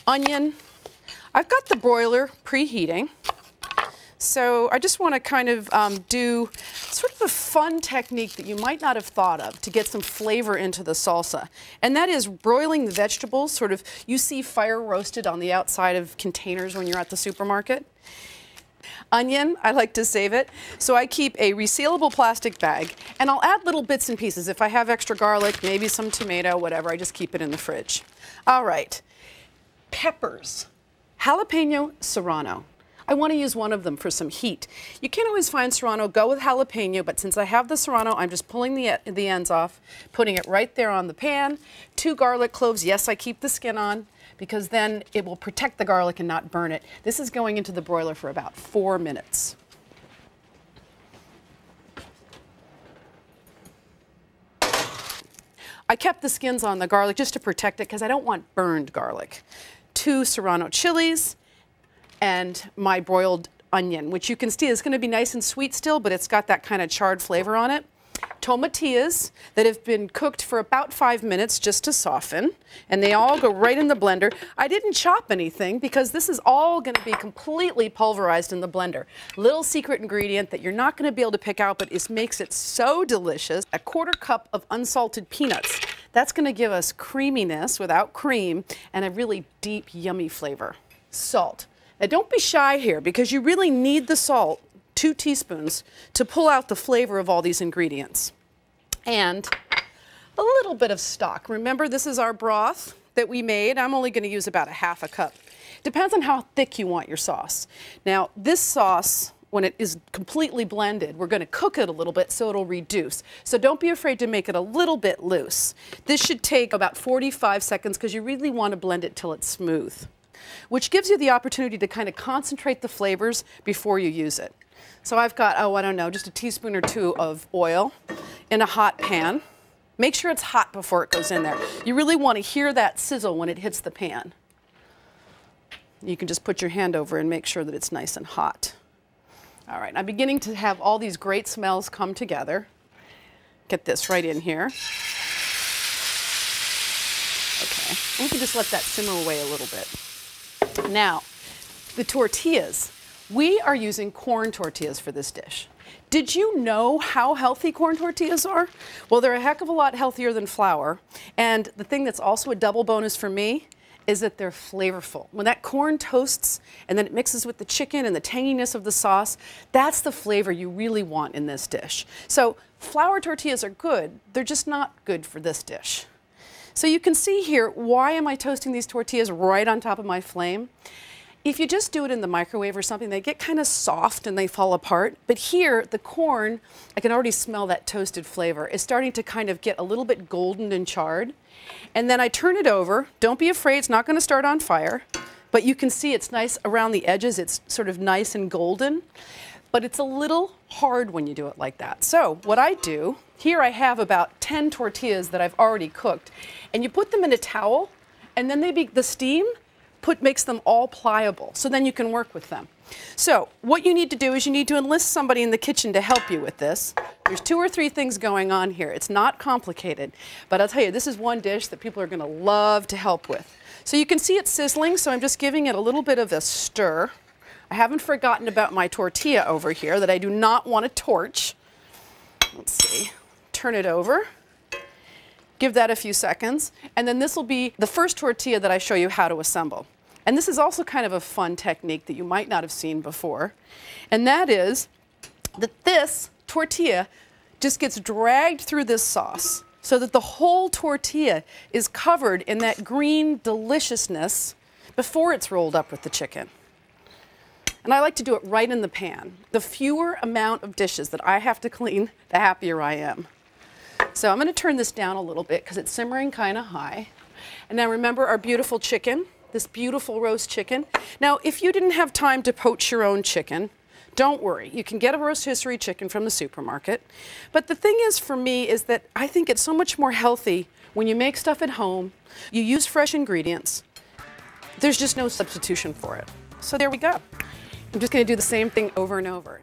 Onion. I've got the broiler preheating. So I just want to kind of do sort of a fun technique that you might not have thought of to get some flavor into the salsa. And that is broiling the vegetables, sort of, you see fire roasted on the outside of containers when you're at the supermarket. Onion, I like to save it. So I keep a resealable plastic bag and I'll add little bits and pieces. If I have extra garlic, maybe some tomato, whatever, I just keep it in the fridge. All right, peppers. Jalapeno serrano. I want to use one of them for some heat. You can't always find serrano, go with jalapeno, but since I have the serrano, I'm just pulling the ends off, putting it right there on the pan. 2 garlic cloves, yes, I keep the skin on, because then it will protect the garlic and not burn it. This is going into the broiler for about 4 minutes. I kept the skins on the garlic just to protect it because I don't want burned garlic. 2 serrano chilies, and my broiled onion, which you can see is going to be nice and sweet still, but it's got that kind of charred flavor on it. Tomatillas that have been cooked for about 5 minutes just to soften, and they all go right in the blender. I didn't chop anything because this is all going to be completely pulverized in the blender. Little secret ingredient that you're not going to be able to pick out, but it makes it so delicious. A 1/4 cup of unsalted peanuts. That's going to give us creaminess without cream and a really deep, yummy flavor. Salt. Now don't be shy here because you really need the salt, 2 teaspoons, to pull out the flavor of all these ingredients. And a little bit of stock. Remember, this is our broth that we made. I'm only going to use about 1/2 cup. Depends on how thick you want your sauce. Now, this sauce, when it is completely blended, we're going to cook it a little bit so it'll reduce. So don't be afraid to make it a little bit loose. This should take about 45 seconds because you really want to blend it till it's smooth, which gives you the opportunity to kind of concentrate the flavors before you use it. So I've got, oh, I don't know, just a teaspoon or 2 of oil in a hot pan. Make sure it's hot before it goes in there. You really want to hear that sizzle when it hits the pan. You can just put your hand over and make sure that it's nice and hot. All right, I'm beginning to have all these great smells come together. Get this right in here. Okay, and we can just let that simmer away a little bit. Now, the tortillas. We are using corn tortillas for this dish. Did you know how healthy corn tortillas are? Well, they're a heck of a lot healthier than flour. And the thing that's also a double bonus for me is that they're flavorful. When that corn toasts and then it mixes with the chicken and the tanginess of the sauce, that's the flavor you really want in this dish. So flour tortillas are good, they're just not good for this dish. So you can see here, why am I toasting these tortillas right on top of my flame? If you just do it in the microwave or something, they get kind of soft and they fall apart. But here, the corn, I can already smell that toasted flavor. It's starting to kind of get a little bit golden and charred. And then I turn it over. Don't be afraid, it's not going to start on fire. But you can see it's nice around the edges. It's sort of nice and golden. But it's a little hard when you do it like that. So what I do, here I have about 10 tortillas that I've already cooked. And you put them in a towel, and then the steam makes them all pliable, so then you can work with them. So what you need to do is you need to enlist somebody in the kitchen to help you with this. There's 2 or 3 things going on here. It's not complicated, but I'll tell you, this is one dish that people are going to love to help with. So you can see it sizzling, so I'm just giving it a little bit of a stir. I haven't forgotten about my tortilla over here that I do not want to torch. Let's see, turn it over. Give that a few seconds, and then this will be the first tortilla that I show you how to assemble. And this is also kind of a fun technique that you might not have seen before, and that is that this tortilla just gets dragged through this sauce so that the whole tortilla is covered in that green deliciousness before it's rolled up with the chicken. And I like to do it right in the pan. The fewer amount of dishes that I have to clean, the happier I am. So I'm going to turn this down a little bit because it's simmering kind of high. And now remember our beautiful chicken, this beautiful roast chicken. Now, if you didn't have time to poach your own chicken, don't worry. You can get a rotisserie chicken from the supermarket. But the thing is for me is that I think it's so much more healthy when you make stuff at home, you use fresh ingredients. There's just no substitution for it. So there we go. I'm just going to do the same thing over and over.